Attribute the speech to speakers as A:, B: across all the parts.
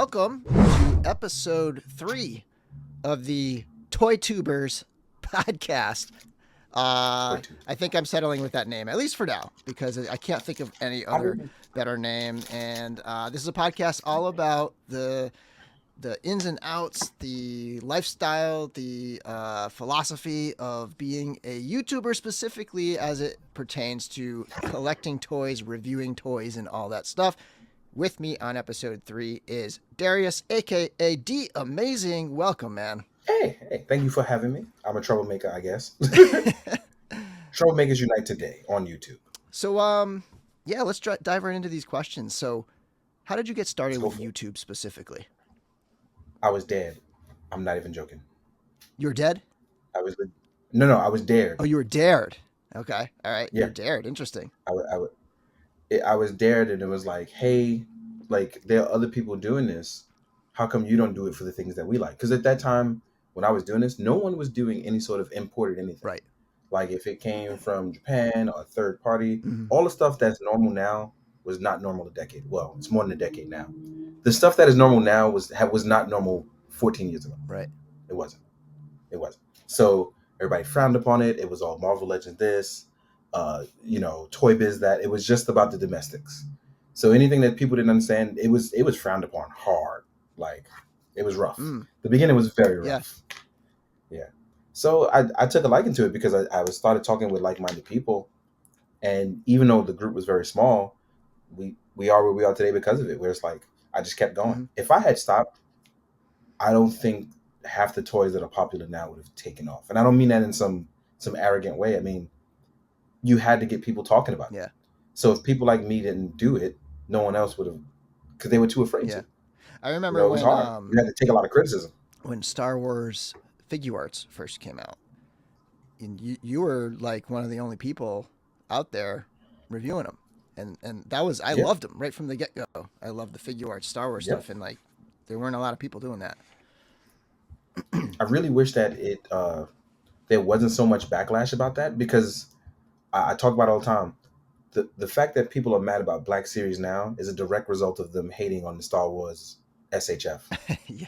A: welcome to episode 3 of the ToyTubers Podcast. I think I'm settling with that name, at least for now, because I can't think of any other better name. And this is a podcast all about the ins and outs, the lifestyle, the philosophy of being a YouTuber, specifically as it pertains to collecting toys, reviewing toys, and all that stuff. With me on episode 3 is Darais A.K.A. D. Amazing. Welcome, man.
B: Hey, thank you for having me. I'm a troublemaker, I guess. Troublemakers Unite today on YouTube.
A: So, yeah, let's dive right into these questions. So, how did you get started with YouTube specifically?
B: I was dead. I'm not even joking.
A: You were dead?
B: I was dared.
A: Oh, you were dared. Okay. All right.
B: Yeah.
A: You're dared. Interesting.
B: I was dared, and it was like, hey, like, there are other people doing this. How come you don't do it for the things that we like? Because at that time, when I was doing this, no one was doing any sort of imported anything.
A: Right.
B: Like, if it came from Japan or a third party, all the stuff that's normal now was not normal a decade. Well, it's more than a decade now. The stuff that is normal now was not normal 14 years ago.
A: Right.
B: It wasn't. So everybody frowned upon it. It was all Marvel Legends this, Toy Biz that. It was just about the domestics. So anything that people didn't understand, it was frowned upon hard. Like, it was rough. The beginning was very rough. Yeah. So I took a liking to it because I started talking with like-minded people, and even though the group was very small, we are where we are today because of it. Where it's like I just kept going. If I had stopped, I don't think half the toys that are popular now would have taken off. And I don't mean that in some arrogant way. I mean, you had to get people talking about it.
A: Yeah.
B: So if people like me didn't do it, no one else would have, because they were too afraid to.
A: I remember
B: it was hard. You had to take a lot of criticism.
A: When Star Wars figure arts first came out, and you were like one of the only people out there reviewing them. And that was, I loved them right from the get-go. I loved the figure arts Star Wars stuff, and like there weren't a lot of people doing that.
B: I really wish that there wasn't so much backlash about that, because I talk about it all the time. The fact that people are mad about Black Series now is a direct result of them hating on the Star Wars SHF.
A: Yeah.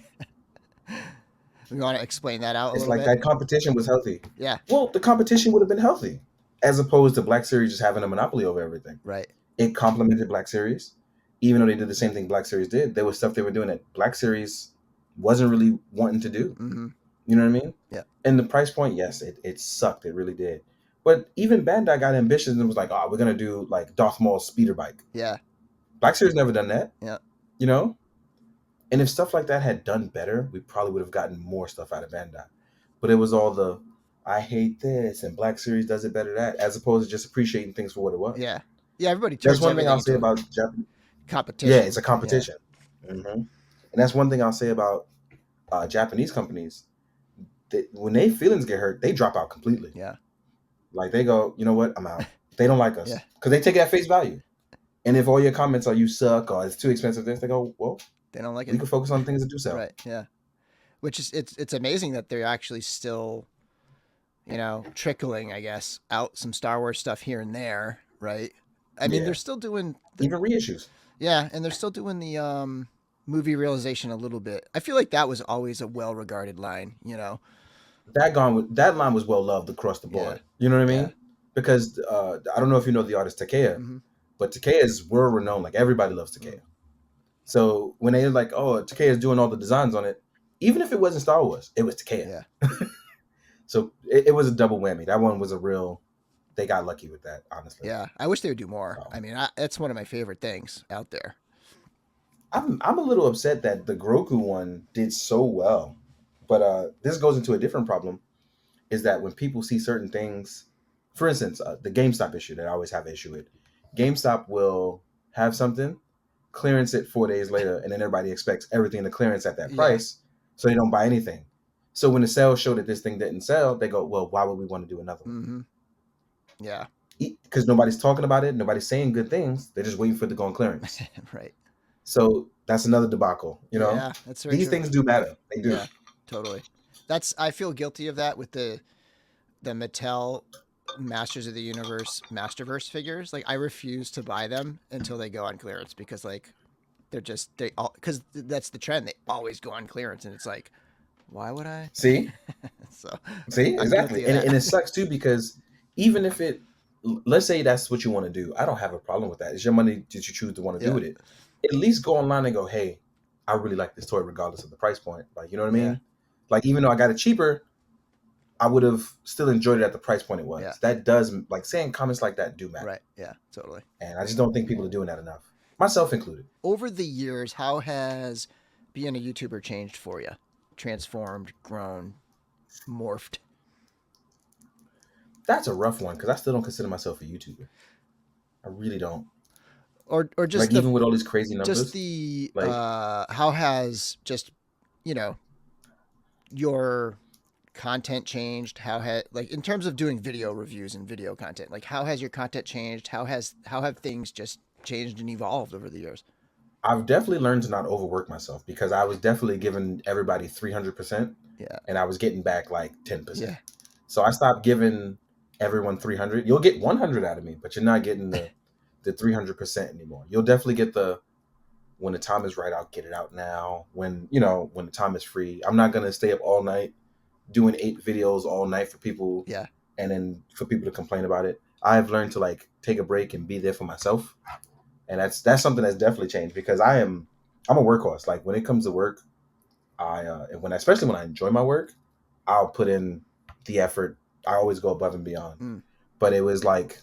A: We want to explain that out a
B: it's
A: little
B: like
A: bit?
B: That competition was healthy.
A: Yeah.
B: Well, the competition would have been healthy, as opposed to Black Series just having a monopoly over everything.
A: Right.
B: It complemented Black Series. Even though they did the same thing Black Series did, there was stuff they were doing that Black Series wasn't really wanting to do. You know what I mean?
A: Yeah.
B: And the price point, yes, it sucked. It really did. But even Bandai got ambitious and was like, oh, we're going to do like Darth Maul's speeder bike.
A: Yeah.
B: Black Series never done that.
A: Yeah.
B: You know? And if stuff like that had done better, we probably would have gotten more stuff out of Bandai. But it was all the, I hate this, and Black Series does it better that, as opposed to just appreciating things for what it was.
A: Yeah. Yeah, everybody turns
B: That's one thing I'll say about Japanese
A: competition.
B: Yeah, it's a competition. Yeah. And that's one thing I'll say about Japanese companies. When their feelings get hurt, they drop out completely.
A: Yeah.
B: Like, they go, you know what, I'm out. They don't like us. Because they take it at face value. And if all your comments are you suck or it's too expensive, they go, well,
A: they don't like it.
B: We can focus on things that do sell.
A: Right, yeah. Which is, it's amazing that they're actually still, trickling, I guess, out some Star Wars stuff here and there, right? I mean, they're still doing...
B: even reissues.
A: Yeah, and they're still doing the movie realization a little bit. I feel like that was always a well-regarded line,
B: That line was well-loved across the board.
A: Yeah.
B: You know what I mean? Yeah. Because I don't know if you know the artist A.K.A, but A.K.A is world-renowned. Like, everybody loves A.K.A. So when they were like, oh, A.K.A is doing all the designs on it, even if it wasn't Star Wars, it was A.K.A.
A: Yeah.
B: So it was a double whammy. That one was they got lucky with that, honestly.
A: Yeah, I wish they would do more. I mean, that's one of my favorite things out there.
B: I'm a little upset that the Grogu one did so well. But this goes into a different problem, is that when people see certain things, for instance, the GameStop issue that I always have an issue with. GameStop will have something, clearance it 4 days later, and then everybody expects everything to clearance at that price, so they don't buy anything. So when the sales show that this thing didn't sell, they go, well, why would we want to do another one?
A: Yeah.
B: Because nobody's talking about it, nobody's saying good things, they're just waiting for it to go on clearance.
A: Right.
B: So that's another debacle,
A: Yeah, that's very
B: These
A: true.
B: things do matter. They do.
A: Yeah, totally. I feel guilty of that with the Mattel Masters of the Universe Masterverse figures. Like, I refuse to buy them until they go on clearance, because like they all, because that's the trend. They always go on clearance, and it's like, why would I?
B: See,
A: So
B: see,
A: I'm
B: exactly,
A: guilty of
B: and
A: that.
B: it sucks too because even if let's say that's what you want to do, I don't have a problem with that. It's your money that you choose to want to do
A: Yeah.
B: with it. At least go online and go, hey, I really like this toy regardless of the price point. Like, you know what I
A: Yeah.
B: mean? Like, even though I got it cheaper, I would have still enjoyed it at the price point it was.
A: Yeah.
B: That does, like, saying comments like that do matter.
A: Right. Yeah. Totally.
B: And I just don't think people are doing that enough, myself included.
A: Over the years, how has being a YouTuber changed for you? Transformed, grown, morphed?
B: That's a rough one because I still don't consider myself a YouTuber. I really don't.
A: Or just
B: Like, even with all these crazy numbers,
A: the
B: like,
A: how has just, you know, your content changed? How had, like, in terms of doing video reviews and video content, like, how has your content changed? How have things just changed and evolved over the years?
B: I've definitely learned to not overwork myself because I was definitely giving everybody 300%,
A: Yeah.
B: and I was getting back like 10%.
A: Yeah.
B: So I stopped giving everyone 300. You'll get 100 out of me, but you're not getting the 300% anymore. You'll definitely get the, when the time is right, I'll get it out now. When the time is free, I'm not gonna stay up all night doing 8 videos all night for people.
A: Yeah.
B: And then for people to complain about it. I've learned to like take a break and be there for myself. And that's something that's definitely changed because I'm a workhorse. Like, when it comes to work, especially when I enjoy my work, I'll put in the effort. I always go above and beyond.
A: Mm.
B: But it was like,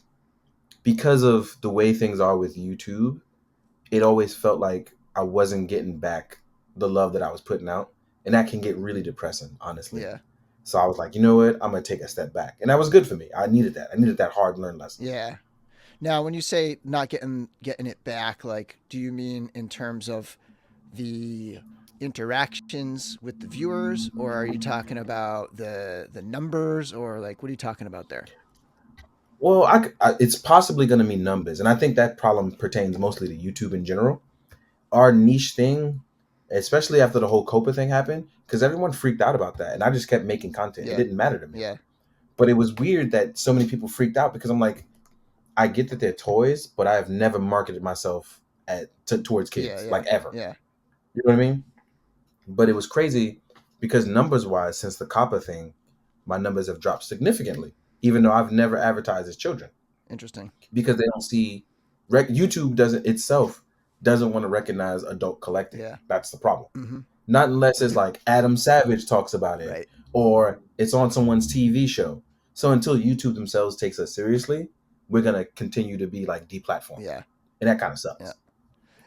B: because of the way things are with YouTube, it always felt like I wasn't getting back the love that I was putting out, and that can get really depressing, honestly.
A: Yeah.
B: So I was like, you know what? I'm gonna take a step back, and that was good for me. I needed that. I needed that hard learned lesson.
A: Yeah. Now, when you say not getting it back, like, do you mean in terms of the interactions with the viewers, or are you talking about the numbers, or like, what are you talking about there?
B: Well, it's possibly going to mean numbers, and I think that problem pertains mostly to YouTube in general. Our niche thing, especially after the whole Copa thing happened, because everyone freaked out about that, and I just kept making content.
A: Yeah.
B: It didn't matter to me.
A: Yeah.
B: But it was weird that so many people freaked out because I'm like, I get that they're toys, but I have never marketed myself towards kids,
A: Yeah.
B: like, ever.
A: Yeah.
B: You know what I mean? But it was crazy because numbers wise, since the Copa thing, my numbers have dropped significantly, even though I've never advertised as children.
A: Interesting.
B: Because they don't see, YouTube doesn't want to recognize adult collecting.
A: Yeah.
B: That's the problem.
A: Mm-hmm.
B: Not unless it's like Adam Savage talks about it,
A: Right.
B: or it's on someone's TV show. So until YouTube themselves takes us seriously, we're gonna continue to be like deplatformed.
A: Yeah.
B: And that kind of sucks.
A: Yeah.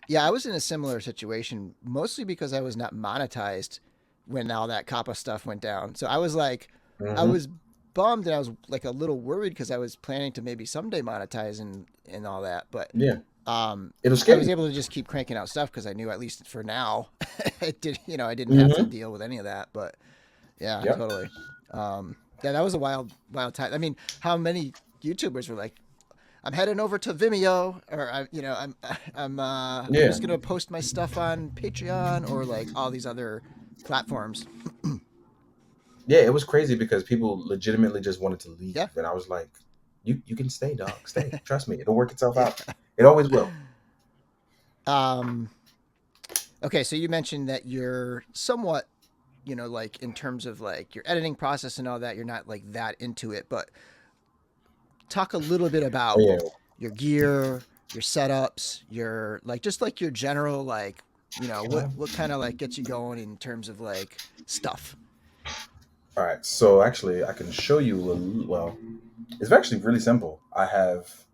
A: Yeah, I was in a similar situation, mostly because I was not monetized when all that COPPA stuff went down. So I was like, I was bummed, and I was like a little worried because I was planning to maybe someday monetize and all that. But
B: yeah,
A: I was able to just keep cranking out stuff because I knew, at least for now, I didn't have to deal with any of that. But yeah, totally. Yeah, that was a wild time. I mean, how many YouTubers were like, I'm heading over to Vimeo, or I'm just gonna post my stuff on Patreon, or like all these other platforms.
B: Yeah, it was crazy because people legitimately just wanted to leave,
A: Yeah.
B: and I was like, "You can stay, dog. Stay. Trust me, it'll work itself out. It always will."
A: Okay, so you mentioned that you're somewhat, like, in terms of like your editing process and all that, you're not like that into it, but talk a little bit about your gear, your setups, your like, just like your general, like, what kind of like gets you going in terms of like stuff.
B: All right, so actually, I can show you. Well, it's actually really simple. I have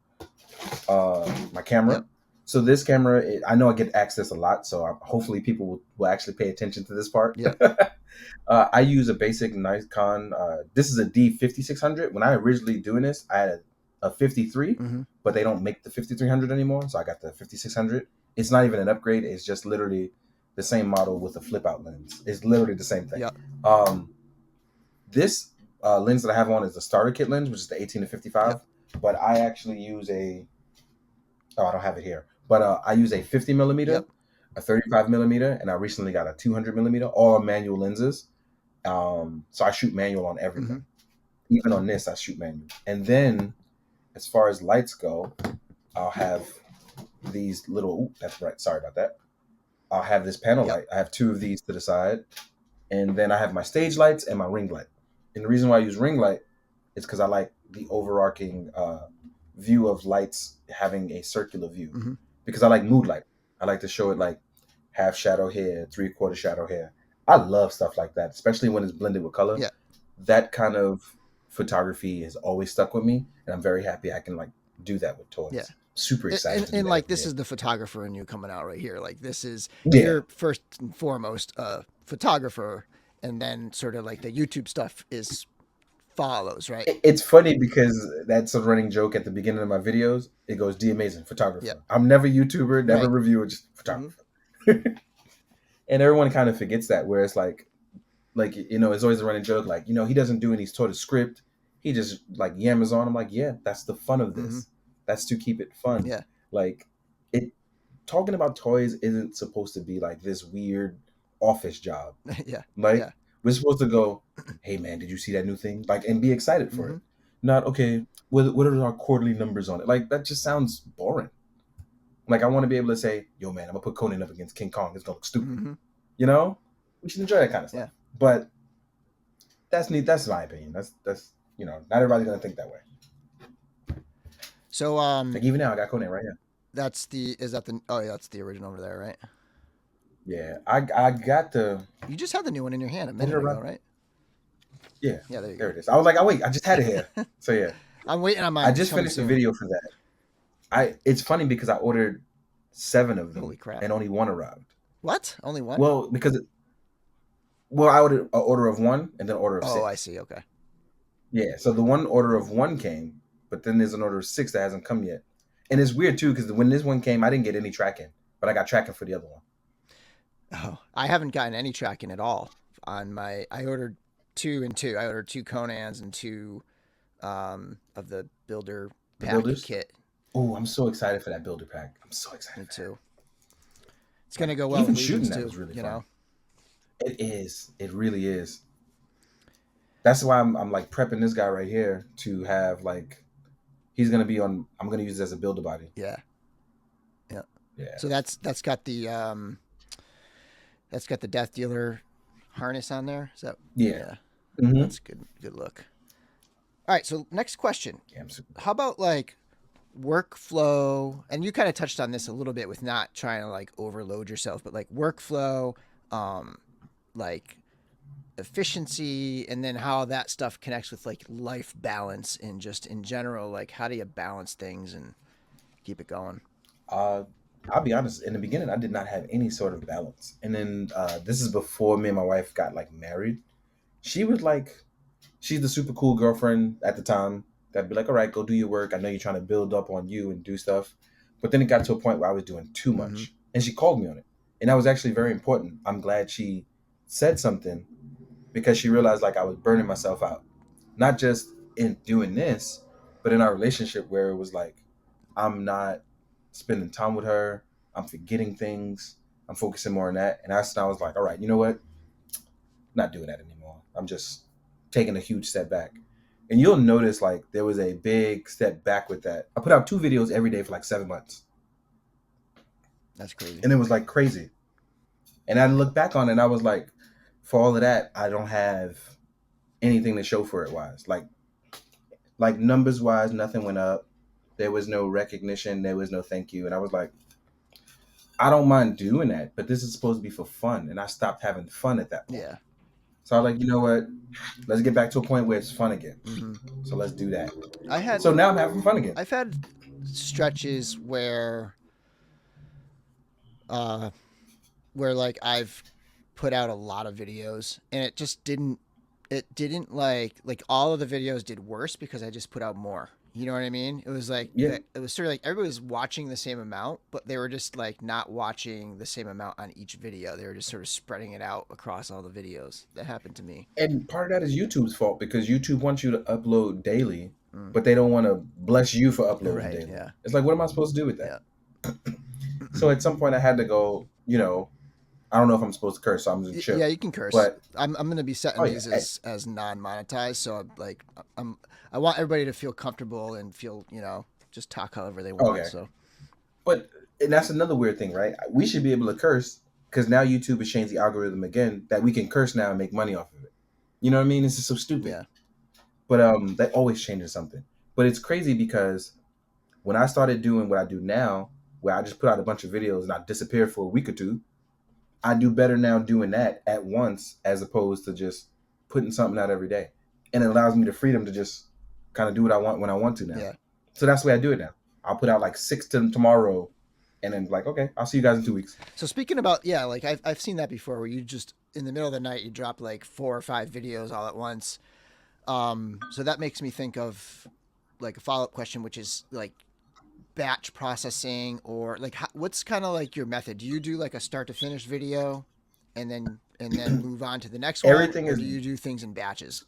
B: my camera.
A: Yep.
B: So this camera, I know I get asked this a lot, so hopefully people will actually pay attention to this part.
A: Yeah.
B: I use a basic Nikon. This is a D5600. When I originally doing this, I had a 53, but they don't make the 5300 anymore, so I got the 5600. It's not even an upgrade. It's just literally the same model with a flip out lens. It's literally the same thing.
A: Yeah.
B: This lens that I have on is the starter kit lens, which is the 18 to 55.
A: Yep.
B: But I actually use I don't have it here. But I use a 50 millimeter, a 35 millimeter, and I recently got a 200 millimeter, all manual lenses. So I shoot manual on everything. Even on this, I shoot manual. And then, as far as lights go, I'll have these little. That's right. Sorry about that. I'll have this panel light. I have two of these to the side, and then I have my stage lights and my ring light. And the reason why I use ring light is because I like the overarching view of lights having a circular view. Because I like mood light. I like to show it like half shadow here, 3/4 shadow here. I love stuff like that, especially when it's blended with color.
A: Yeah.
B: That kind of photography has always stuck with me, and I'm very happy I can like do that with toys.
A: Yeah.
B: Super excited.
A: And like this is the photographer in you coming out right here. Like this is you're first and foremost a photographer, and then sort of like the YouTube stuff follows, right?
B: It's funny because that's a running joke at the beginning of my videos. It goes, "D Amazing photographer."
A: Yep.
B: I'm never YouTuber, never reviewer, just photographer. And everyone kind of forgets that, where it's like you know, it's always a running joke, like, you know, he doesn't do any sort of script. He just like yammers on. I'm like, yeah, that's the fun of this. That's to keep it fun.
A: Yeah.
B: Like talking about toys isn't supposed to be like this weird office job. Like we're supposed to go, hey man, did you see that new thing? Like, and be excited for it. Not, okay, what are our quarterly numbers on it? Like, that just sounds boring. Like, I want to be able to say, yo man, I'm gonna put Conan up against King Kong. It's gonna look stupid. You know? We should enjoy that kind of stuff. But that's neat. That's my opinion. That's you know, not everybody's gonna think that way.
A: So
B: like even now I got Conan right here.
A: That's the original over there, right?
B: Yeah. I got the
A: You just had the new one in your hand a minute ago, right?
B: Yeah.
A: Yeah, there you
B: go. It is. I was like, oh wait, I just had it here. So yeah.
A: I'm waiting on mine.
B: I just finished the video for that. It's funny because I ordered 7 of them.
A: Holy crap.
B: And only 1 arrived.
A: What? Only 1?
B: Well, because I ordered an order of 1 and then an order of 6.
A: Oh, I see. Okay.
B: Yeah, so the one order of 1 came, but then there's an order of 6 that hasn't come yet. And it's weird too, because when this one came, I didn't get any tracking, but I got tracking for the other one.
A: Oh, I haven't gotten any tracking at all on my. I ordered 2 and 2. I ordered 2 Conans and 2 of the builder pack kit.
B: Oh, I'm so excited for that builder pack. I'm so excited.
A: Me too. It's gonna go well.
B: Even shooting that is really fun.
A: Know?
B: It is. It really is. That's why I'm like prepping this guy right here to have like, he's gonna be on. I'm gonna use it as a builder body.
A: Yeah.
B: Yeah.
A: So that's got the Death Dealer harness on there. Is that?
B: Yeah.
A: That's good. Good look. All right. So next question.
B: Yeah,
A: how about like workflow? And you kind of touched on this a little bit with not trying to like overload yourself, but like workflow, like efficiency, and then how that stuff connects with like life balance and just in general, like how do you balance things and keep it going?
B: I'll be honest, in the beginning I did not have any sort of balance, and then this is before me and my wife got like married. She's the super cool girlfriend at the time that'd be like, all right, go do your work, I know you're trying to build up on you and do stuff. But then it got to a point where I was doing too much, and she called me on it, and that was actually very important. I'm glad she said something, because she realized like I was burning myself out, not just in doing this, but in our relationship, where it was like, I'm not spending time with her, I'm forgetting things, I'm focusing more on that. And I was like, all right, you know what? Not doing that anymore. I'm just taking a huge step back. And you'll notice like there was a big step back with that. I put out 2 videos every day for like 7 months.
A: That's crazy.
B: And it was like crazy. And I look back on it and I was like, for all of that, I don't have anything to show for it wise. Like numbers wise, nothing went up. There was no recognition. There was no thank you. And I was like, I don't mind doing that, but this is supposed to be for fun. And I stopped having fun at that point.
A: Yeah.
B: So I was like, you know what? Let's get back to a point where it's fun again. So let's do that. So now I'm having fun again.
A: I've had stretches where like I've put out a lot of videos and it just didn't like all of the videos did worse because I just put out more. You know what I mean? It was like, it was sort of like everybody was watching the same amount, but they were just like not watching the same amount on each video. They were just sort of spreading it out across all the videos. That happened to me.
B: And part of that is YouTube's fault, because YouTube wants you to upload daily, but they don't want to bless you for uploading daily.
A: Yeah.
B: It's like, what am I supposed to do with that? Yeah. So at some point I had to go, you know, I don't know if I'm supposed to curse, so I'm just chill.
A: Yeah, you can curse. But I'm going to be setting these as non-monetized. So I want everybody to feel comfortable and feel, you know, just talk however they want. Okay. So,
B: and that's another weird thing, right? We should be able to curse because now YouTube has changed the algorithm again that we can curse now and make money off of it. You know what I mean? This is so stupid.
A: Yeah.
B: But they always changing something. But it's crazy because when I started doing what I do now, where I just put out a bunch of videos and I disappear for a week or two, I do better now doing that at once as opposed to just putting something out every day. And it allows me the freedom to just kind of do what I want when I want to now.
A: Yeah.
B: So that's the way I do it now. I'll put out like 6 to tomorrow and then like, okay, I'll see you guys in 2 weeks.
A: So speaking about, yeah, like I've seen that before where you just in the middle of the night, you drop like 4 or 5 videos all at once. So that makes me think of like a follow-up question, which is like batch processing or like what's kind of like your method? Do you do like a start to finish video and then move on to the next one? Or do you do things in batches?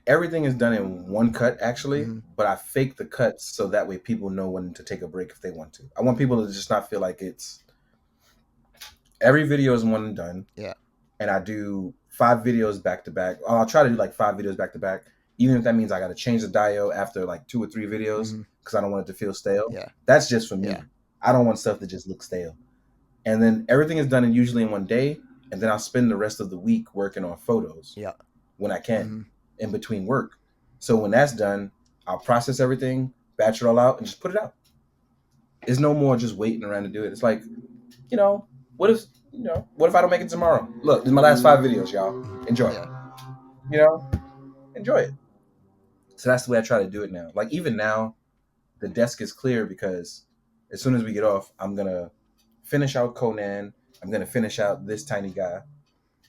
B: Everything is done in one cut actually,
A: Mm-hmm.
B: but I fake the cuts so that way people know when to take a break if they want to. I want people to just not feel like it's every video is one and done.
A: Yeah.
B: And I do 5 videos back to back. I'll try to do like 5 videos back to back, even if that means I got to change the dio after like 2 or 3 videos because I don't want it to feel stale.
A: Yeah.
B: That's just for me.
A: Yeah.
B: I don't want stuff that just looks stale. And then everything is done usually in one day, and then I'll spend the rest of the week working on photos.
A: Yeah.
B: When I can, in between work. So when that's done, I'll process everything, batch it all out, and just put it out. There's no more just waiting around to do it. It's like, what if I don't make it tomorrow? Look, this is my last 5 videos, y'all. Enjoy it. Enjoy it. So that's the way I try to do it now. Like even now, the desk is clear because as soon as we get off, I'm going to finish out Conan. I'm going to finish out this tiny guy,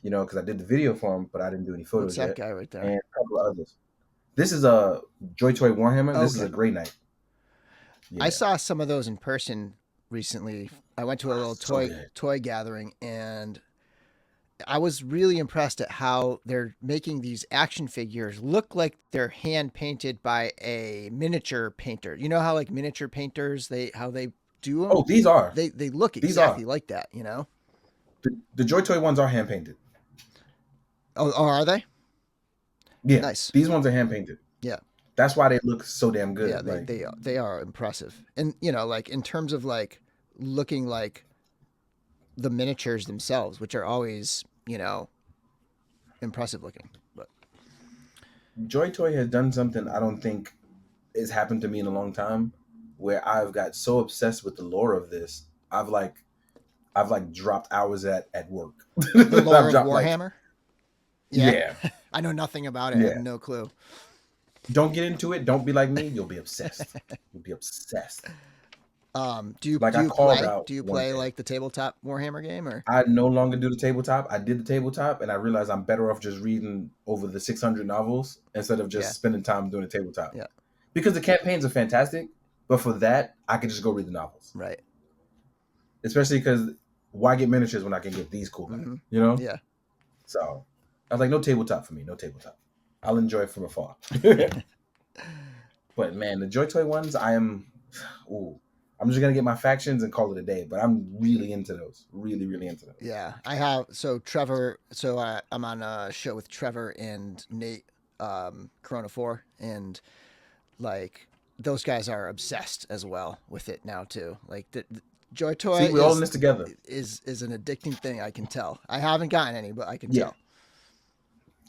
B: because I did the video for him, but I didn't do any photos yet.
A: What's that guy right there?
B: And a couple of others. This is a Joy Toy Warhammer.
A: Okay.
B: This is a Grey Knight. Yeah.
A: I saw some of those in person recently. I went to a little toy gathering, and I was really impressed at how they're making these action figures look like they're hand painted by a miniature painter. You know how like miniature painters how they do them?
B: Oh, these are.
A: They look exactly like that.
B: The Joy Toy ones are hand painted.
A: Oh, are they?
B: Yeah.
A: Nice.
B: These ones are hand painted.
A: Yeah.
B: That's why they look so damn good.
A: Yeah, they are impressive. And like in terms of like looking like the miniatures themselves, which are always, impressive looking. But
B: Joy Toy has done something I don't think has happened to me in a long time, where I've got so obsessed with the lore of this. I've dropped hours at work.
A: The lore of Warhammer?
B: Yeah.
A: I know nothing about it. I have no clue.
B: Don't get into it. Don't be like me. You'll be obsessed. You'll be obsessed.
A: Do you play like the tabletop Warhammer game, or?
B: I no longer do the tabletop. I did the tabletop, and I realized I'm better off just reading over the 600 novels instead of just spending time doing the tabletop.
A: Yeah.
B: Because the campaigns are fantastic, but for that, I could just go read the novels.
A: Right.
B: Especially because why get miniatures when I can get these cool guys?
A: Yeah.
B: So I was like, no tabletop for me. No tabletop. I'll enjoy it from afar. But man, the Joy Toy ones, I'm just gonna get my factions and call it a day. But I'm really into those. Really, really into those.
A: Yeah, I have. So Trevor. So I'm on a show with Trevor and Nate, Corona 4, and like those guys are obsessed as well with it now too. Like the Joy Toy.
B: See, we're all in this together.
A: Is an addicting thing. I can tell. I haven't gotten any, but I can tell.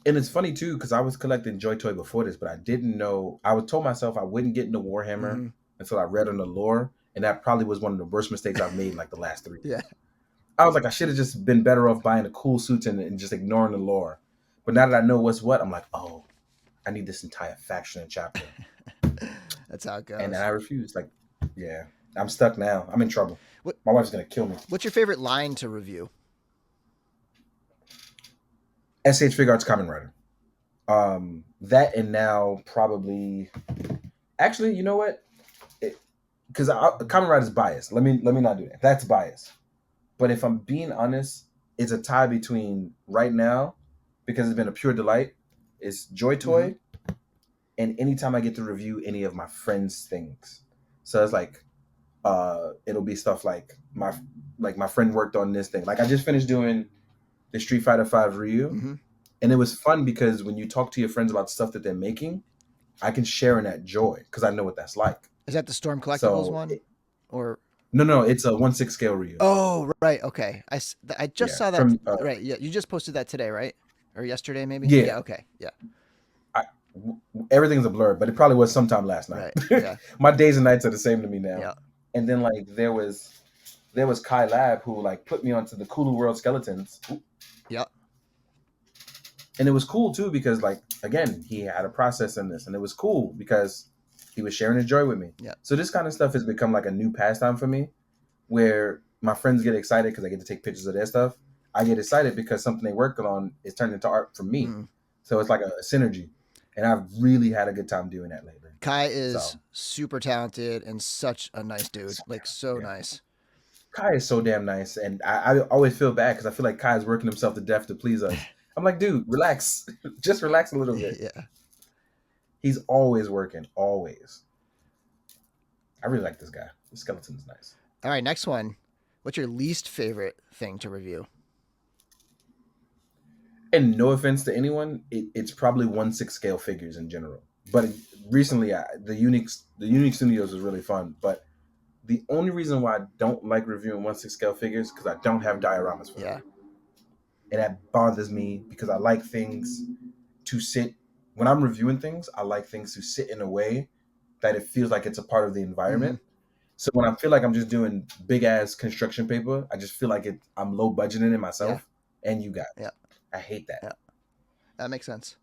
B: And it's funny too because I was collecting Joy Toy before this, but I didn't know. I was told myself I wouldn't get into Warhammer until I read on the lore, and that probably was one of the worst mistakes I've made in like the last 3 years.
A: Yeah.
B: I was like, I should have just been better off buying the cool suits and just ignoring the lore. But now that I know what's what, I'm like, oh, I need this entire faction and chapter.
A: That's how it goes.
B: And I refuse. Like, yeah, I'm stuck now. I'm in trouble. My wife's gonna kill me.
A: What's your favorite line to review?
B: SH Fig Arts Kamen Rider. That and now probably. Actually, you know what? Because Kamen Rider is biased. Let me not do that. That's biased. But if I'm being honest, it's a tie between right now, because it's been a pure delight, is Joy Toy, and anytime I get to review any of my friends' things. So it's like, it'll be stuff like my friend worked on this thing. Like I just finished doing the Street Fighter V Ryu, and it was fun because when you talk to your friends about stuff that they're making, I can share in that joy because I know what that's like.
A: Is that the Storm Collectibles one?
B: No, it's a 1/6 scale Ryu.
A: Oh, right. Okay. I just
B: Yeah,
A: saw that.
B: from
A: Right. Yeah. You just posted that today, right? Or yesterday, maybe?
B: yeah.
A: Yeah. Okay. Yeah.
B: I, Everything's a blur, but it probably was sometime last night.
A: Right. Yeah.
B: My days and nights are the same to me now.
A: Yeah.
B: And then like there was Kai Lab who like put me onto the Kulu World Skeletons.
A: Yeah.
B: And it was cool too because like again, he had a process in this and it was cool because he was sharing his joy with me.
A: Yeah.
B: So this kind of stuff has become like a new pastime for me where my friends get excited because I get to take pictures of their stuff. I get excited because something they worked on is turned into art for me. So it's like a synergy. And I've really had a good time doing that lately.
A: Kai is super talented and such a nice dude. Like so nice.
B: Kai is so damn nice. And I always feel bad because I feel like Kai is working himself to death to please us. I'm like, dude, relax. Just relax a little bit.
A: Yeah.
B: He's always working. Always. I really like this guy. The skeleton's nice.
A: All right, next one. What's your least favorite thing to review?
B: And no offense to anyone, it's probably 1/6 scale figures in general. But recently, the unique studios was really fun. But the only reason why I don't like reviewing 1/6 scale figures because I don't have dioramas for them. And that bothers me because I like things to sit. When I'm reviewing things, I like things to sit in a way that it feels like it's a part of the environment. So when I feel like I'm just doing big ass construction paper, I just feel like I'm low budgeting it myself and you guys.
A: Yeah.
B: I hate that.
A: Yeah. That makes sense.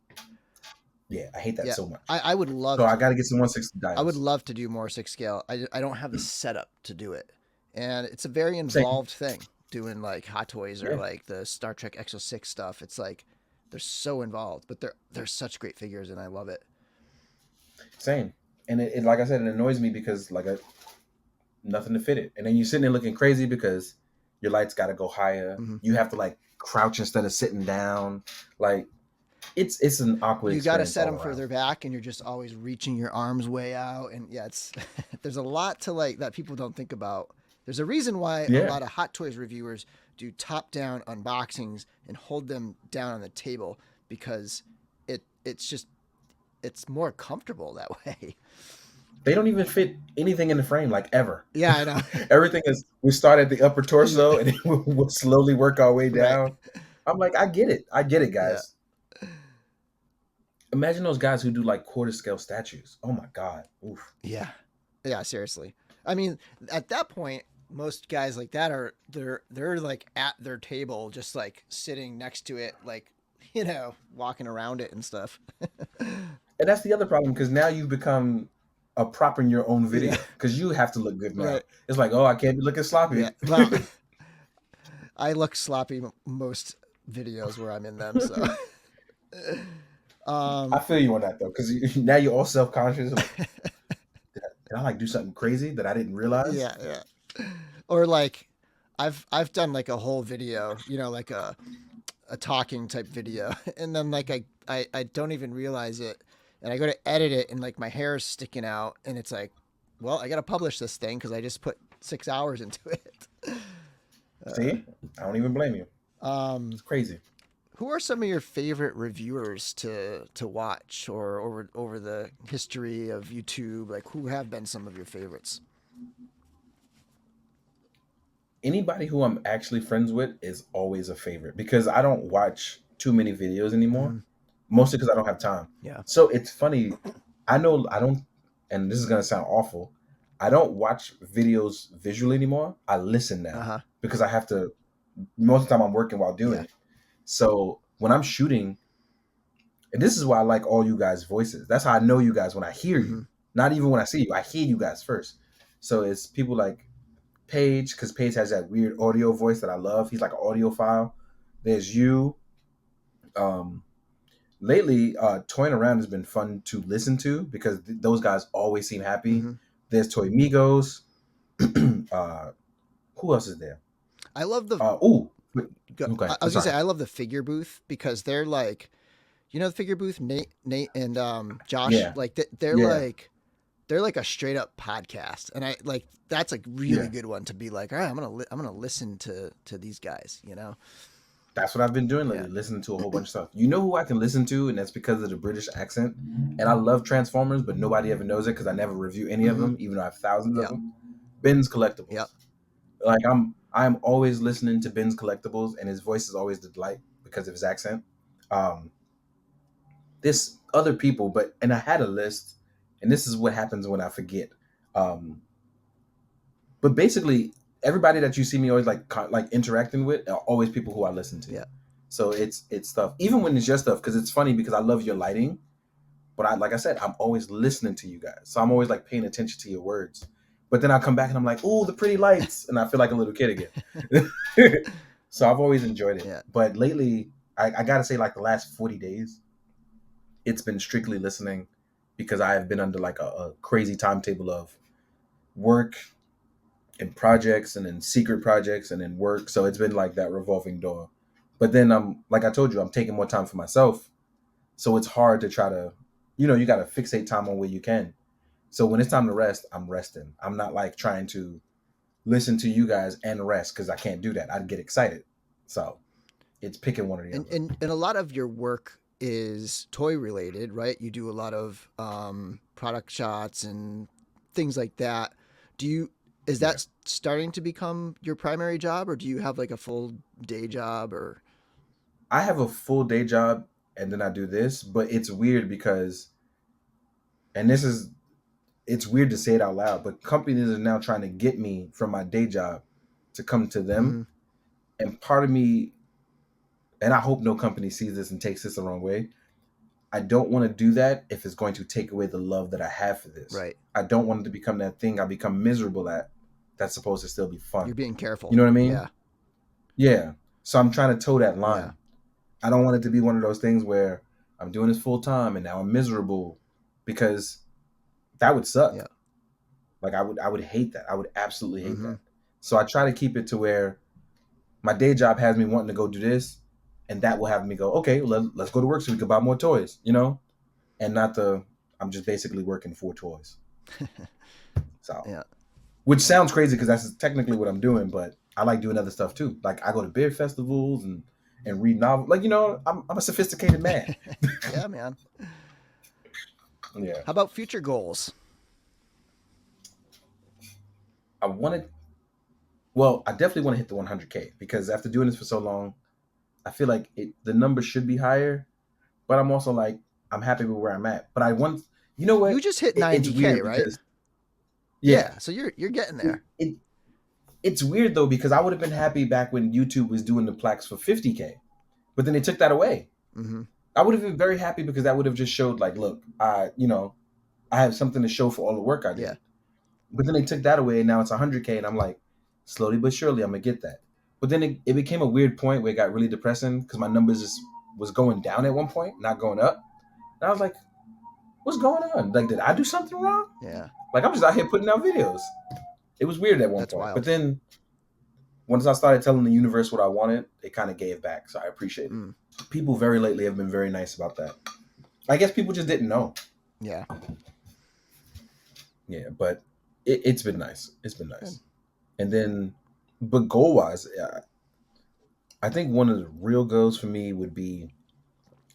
B: Yeah, I hate that so much.
A: I would love.
B: So I got to get some 1/6 dials.
A: I would love to do more 6 scale. I don't have the setup to do it, and it's a very involved thing. Doing like Hot Toys or like the Star Trek Exo-6 stuff. It's like they're so involved, but they're such great figures, and I love it.
B: Same, and it like I said, it annoys me because like nothing to fit it, and then you're sitting there looking crazy because your lights got to go higher. You have to like crouch instead of sitting down. Like it's an awkward.
A: You got to set them further back, and you're just always reaching your arms way out, and it's there's a lot to like that people don't think about. There's a reason why a lot of Hot Toys reviewers do top-down unboxings and hold them down on the table because it's more comfortable that way.
B: They don't even fit anything in the frame, like ever.
A: Yeah, I know.
B: Everything is. We start at the upper torso, and then we'll slowly work our way down. Right. I'm like, I get it, guys. Yeah. Imagine those guys who do like quarter scale statues. Oh my god. Oof.
A: Yeah, seriously. I mean, at that point, most guys like that they're like at their table, just like sitting next to it, like walking around it and stuff.
B: And that's the other problem because now you've become a prop in your own video because you have to look good now. Right. It's like, oh, I can't be looking sloppy.
A: Yeah. Well, I look sloppy most videos where I'm in them. So
B: I feel you on that though because now you're all self-conscious. Like, did I like do something crazy that I didn't realize?
A: Yeah. Or like, I've done like a whole video, like a talking type video, and then like I don't even realize it. And I go to edit it and like my hair is sticking out and it's like, well, I got to publish this thing because I just put 6 hours into it.
B: See, I don't even blame you. It's crazy.
A: Who are some of your favorite reviewers to watch or over the history of YouTube? Like who have been some of your favorites?
B: Anybody who I'm actually friends with is always a favorite because I don't watch too many videos anymore. Mostly because I don't have time.
A: Yeah.
B: So it's funny. I don't, and this is going to sound awful. I don't watch videos visually anymore. I listen now because I have to, most of the time I'm working while doing it. So when I'm shooting, and this is why I like all you guys' voices. That's how I know you guys when I hear you. Not even when I see you. I hear you guys first. So it's people like Paige, because Paige has that weird audio voice that I love. He's like an audiophile. There's you. Lately, Toying Around has been fun to listen to because those guys always seem happy. There's Toy Migos. Who else is there?
A: I love the.
B: I was
A: gonna say I love the Figure Booth because they're like, the Figure Booth, Nate and Josh. Yeah. Like they're like a straight up podcast, and I like that's a really good one to be like, all right, I'm gonna listen to these guys.
B: That's what I've been doing lately, listening to a whole bunch of stuff. You know who I can listen to, and that's because of the British accent. And I love Transformers, but nobody ever knows it because I never review any of them, even though I have thousands of them. Ben's Collectibles.
A: Yep.
B: Like I'm always listening to Ben's Collectibles, and his voice is always the delight because of his accent. This other people, and I had a list, and this is what happens when I forget. But basically, everybody that you see me always like interacting with are always people who I listen to.
A: Yeah.
B: So it's stuff, even when it's your stuff, because it's funny because I love your lighting, but like I said, I'm always listening to you guys, so I'm always like paying attention to your words. But then I come back and I'm like, "Ooh, the pretty lights," and I feel like a little kid again. So I've always enjoyed it.
A: Yeah.
B: But lately, I gotta say, like the last 40 days, it's been strictly listening because I have been under like a crazy timetable of work and projects and then secret projects and then work. So it's been like that revolving door. But then like I told you, I'm taking more time for myself. So it's hard to try to, you got to fixate time on where you can. So when it's time to rest, I'm resting. I'm not like trying to listen to you guys and rest because I can't do that. I'd get excited. So it's picking one or the other.
A: And a lot of your work is toy related, right? You do a lot of product shots and things like that. Is that starting to become your primary job, or do you have like a full day job? Or
B: I have a full day job and then I do this, but it's weird because, and it's weird to say it out loud, but companies are now trying to get me from my day job to come to them.
A: Mm-hmm.
B: And part of me, and I hope no company sees this and takes this the wrong way, I don't want to do that if it's going to take away the love that I have for this.
A: Right.
B: I don't want it to become that thing I become miserable at that's supposed to still be fun.
A: You're being careful.
B: You know what I mean?
A: Yeah.
B: Yeah. So I'm trying to toe that line.
A: Yeah.
B: I don't want it to be one of those things where I'm doing this full time and now I'm miserable, because that would suck.
A: Yeah.
B: Like I would hate that. I would absolutely hate that. So I try to keep it to where my day job has me wanting to go do this, and that will have me go, okay, let's go to work so we can buy more toys, and not I'm just basically working for toys. So,
A: yeah.
B: Which sounds crazy because that's technically what I'm doing, but I like doing other stuff too. Like I go to beer festivals and read novels. Like, I'm a sophisticated man.
A: Yeah, man.
B: Yeah.
A: How about future goals?
B: I definitely want to hit the 100K because after doing this for so long, I feel like the number should be higher, but I'm also like, I'm happy with where I'm at. But I want, you know what?
A: You just hit 90K, right?
B: Yeah.
A: So you're getting there.
B: It's weird though, because I would have been happy back when YouTube was doing the plaques for 50K, but then they took that away.
A: Mm-hmm.
B: I would have been very happy because that would have just showed like, look, I have something to show for all the work I did.
A: Yeah.
B: But then they took that away and now it's 100K, and I'm like, slowly but surely I'm gonna get that. But then it became a weird point where it got really depressing because my numbers just was going down at one point, not going up. And I was like, what's going on? Like, did I do something wrong?
A: Yeah.
B: Like, I'm just out here putting out videos. It was weird at one
A: That's
B: point.
A: wild.
B: But then once I started telling the universe what I wanted, it kind of gave back. So I appreciate it. People very lately have been very nice about that. I guess people just didn't know.
A: Yeah.
B: Yeah, but it's been nice. It's been nice. Good. And then, but goal-wise, I think one of the real goals for me would be,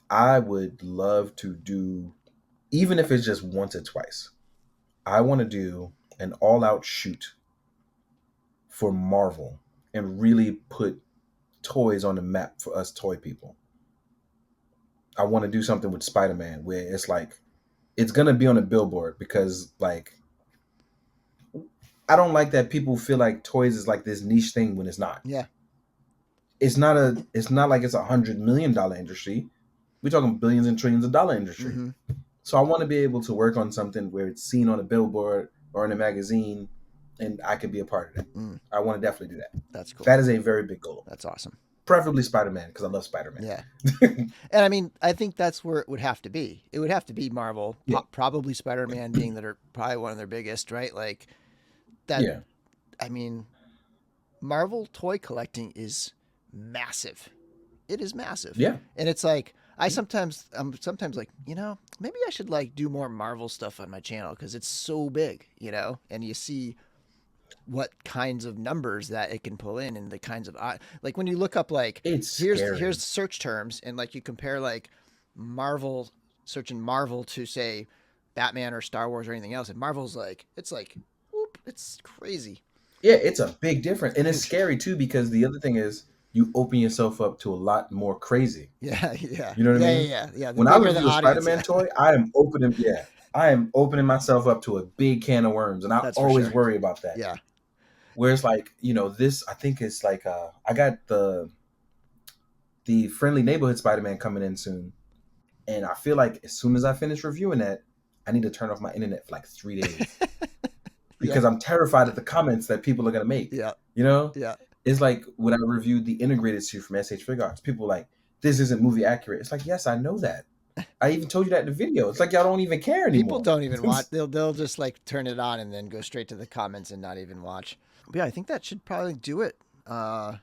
B: I would love to do, even if it's just once or twice, I want to do an all-out shoot for Marvel and really put toys on the map for us toy people. I want to do something with Spider-Man where it's like, it's going to be on a billboard because like, I don't like that people feel like toys is like this niche thing when it's not.
A: Yeah.
B: It's not like it's $100 million industry. We're talking billions and trillions of dollar industry. Mm-hmm. So I want to be able to work on something where it's seen on a billboard or in a magazine and I could be a part of it. I want to definitely do that.
A: That's cool.
B: That is a very big goal.
A: That's awesome.
B: Preferably Spider-Man because I love Spider-Man.
A: Yeah. And I mean, I think that's where it would have to be. It would have to be Marvel, probably Spider-Man being that are probably one of their biggest, right? Like that. Yeah. I mean, Marvel toy collecting is massive. It is massive.
B: Yeah.
A: And it's like, I'm sometimes like, maybe I should like do more Marvel stuff on my channel because it's so big, and you see what kinds of numbers that it can pull in and the kinds of, like when you look up like, here's search terms and like you compare like Marvel, searching Marvel to say Batman or Star Wars or anything else. And Marvel's like, it's like, whoop, whoop. It's crazy.
B: Yeah, it's a big difference. And it's scary too, because the other thing is you open yourself up to a lot more crazy.
A: Yeah, yeah.
B: You know what I mean?
A: Yeah. The
B: When I
A: bigger the
B: review a
A: audience,
B: Spider-Man toy, I am opening myself up to a big can of worms. And I
A: that's for
B: always
A: sure.
B: worry about that.
A: Yeah.
B: Whereas like, this I think it's like I got the Friendly Neighborhood Spider-Man coming in soon. And I feel like as soon as I finish reviewing that, I need to turn off my internet for like 3 days. Because I'm terrified of the comments that people are gonna make.
A: Yeah.
B: You know?
A: Yeah.
B: It's like when I reviewed the integrated suit from SH Figure Arts, people were like, this isn't movie accurate. It's like, yes, I know that. I even told you that in the video. It's like y'all don't even care anymore.
A: People don't even watch. They'll just like turn it on and then go straight to the comments and not even watch. But yeah, I think that should probably do it.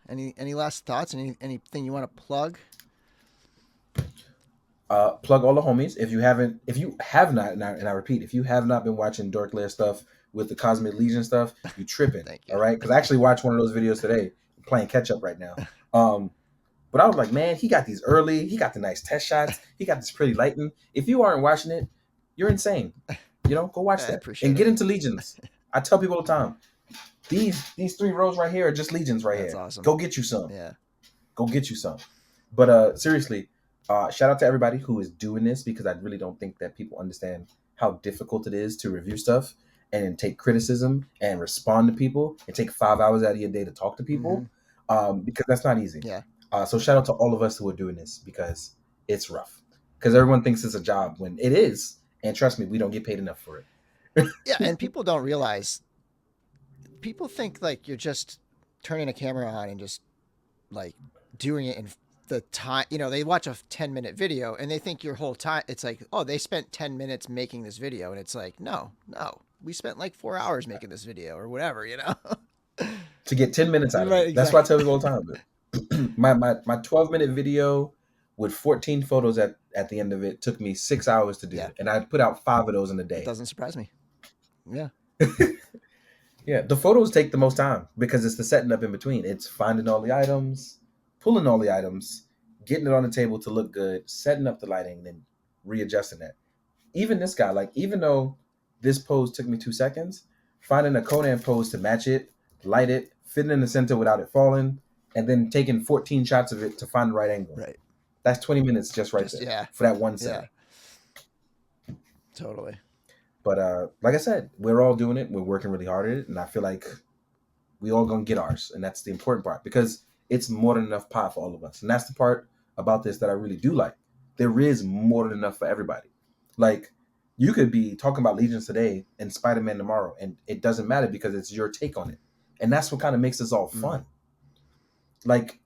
A: Any last thoughts? Anything you want to plug?
B: Plug all the homies. If you have not, and I repeat, if you have not been watching DorkLair stuff with the Cosmic Legion stuff, you tripping.
A: Thank you.
B: All right, because I actually watched one of those videos today. I'm playing catch up right now. But I was like, man, he got these early. He got the nice test shots. He got this pretty lighting. If you aren't watching it, you're insane. Go watch that and get into Legions. I tell people all the time, these 3 rows right here are just Legions right
A: That's
B: here.
A: Awesome.
B: Go get you some.
A: Yeah.
B: Go get you some. But seriously, shout out to everybody who is doing this, because I really don't think that people understand how difficult it is to review stuff and take criticism and respond to people and take 5 hours out of your day to talk to people, because that's not easy.
A: Yeah.
B: So shout out to all of us who are doing this, because it's rough. Because everyone thinks it's a job when it is, and trust me, we don't get paid enough for it.
A: Yeah, and people don't realize. People think like you're just turning a camera on and just like doing it in the time. They watch a 10-minute video and they think your whole time. It's like, oh, they spent 10 minutes making this video, and it's like, no, we spent like 4 hours making this video or whatever.
B: To get 10 minutes out of it. Exactly. That's why I tell people all the time. My 12-minute video with 14 photos at the end of it took me 6 hours to do it, and I put out 5 of those in a day.
A: It doesn't surprise me. Yeah.
B: Yeah, the photos take the most time because it's the setting up in between. It's finding all the items, pulling all the items, getting it on the table to look good, setting up the lighting, then readjusting that. Even this guy, like, even though this pose took me 2 seconds, finding a Conan pose to match it, light it, fit it in the center without it falling, and then taking 14 shots of it to find the right angle.
A: Right.
B: That's 20 minutes just there.
A: Yeah.
B: For that one set.
A: Yeah. Totally.
B: But like I said, we're all doing it. We're working really hard at it. And I feel like we all going to get ours. And that's the important part, because it's more than enough pie for all of us. And that's the part about this that I really do like. There is more than enough for everybody. Like, you could be talking about Legions today and Spider-Man tomorrow, and it doesn't matter because it's your take on it. And that's what kind of makes this all fun. Like,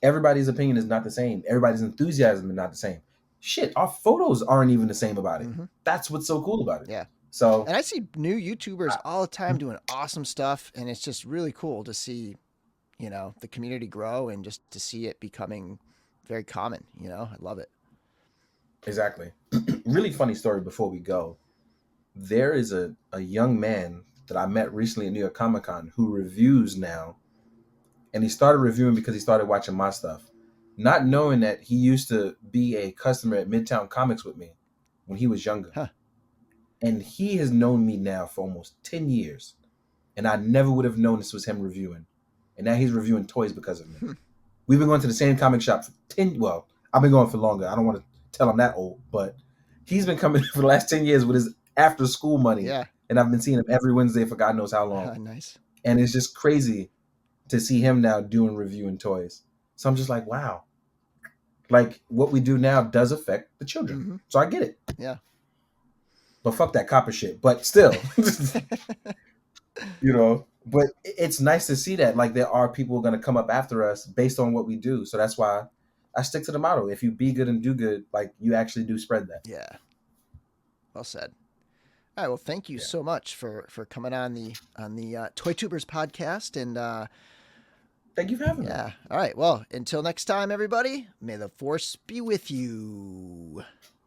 B: everybody's opinion is not the same. Everybody's enthusiasm is not the same. Shit, our photos aren't even the same about it. That's what's so cool about it.
A: Yeah.
B: So,
A: and I see new YouTubers all the time doing awesome stuff, and it's just really cool to see, the community grow and just to see it becoming very common. I love it.
B: Exactly. Really funny story before we go. There is a young man that I met recently at New York Comic Con who reviews now, and he started reviewing because he started watching my stuff, not knowing that he used to be a customer at Midtown Comics with me when he was younger.
A: Huh.
B: And he has known me now for almost 10 years. And I never would have known this was him reviewing. And now he's reviewing toys because of me. We've been going to the same comic shop for I've been going for longer. I don't want to tell him that old, but he's been coming for the last 10 years with his after school money.
A: Yeah.
B: And I've been seeing him every Wednesday for God knows how long.
A: Nice.
B: And it's just crazy to see him now doing reviewing toys. So I'm just like, wow. Like, what we do now does affect the children. So I get it.
A: Yeah.
B: But fuck that copper shit. But still, but it's nice to see that, like, there are people going to come up after us based on what we do. So that's why I stick to the motto. If you be good and do good, like, you actually do spread that.
A: Yeah. Well said. All right. Well, thank you so much for coming on the ToyTubers podcast, and
B: thank you for having me.
A: Yeah. All right. Well, until next time, everybody, may the force be with you.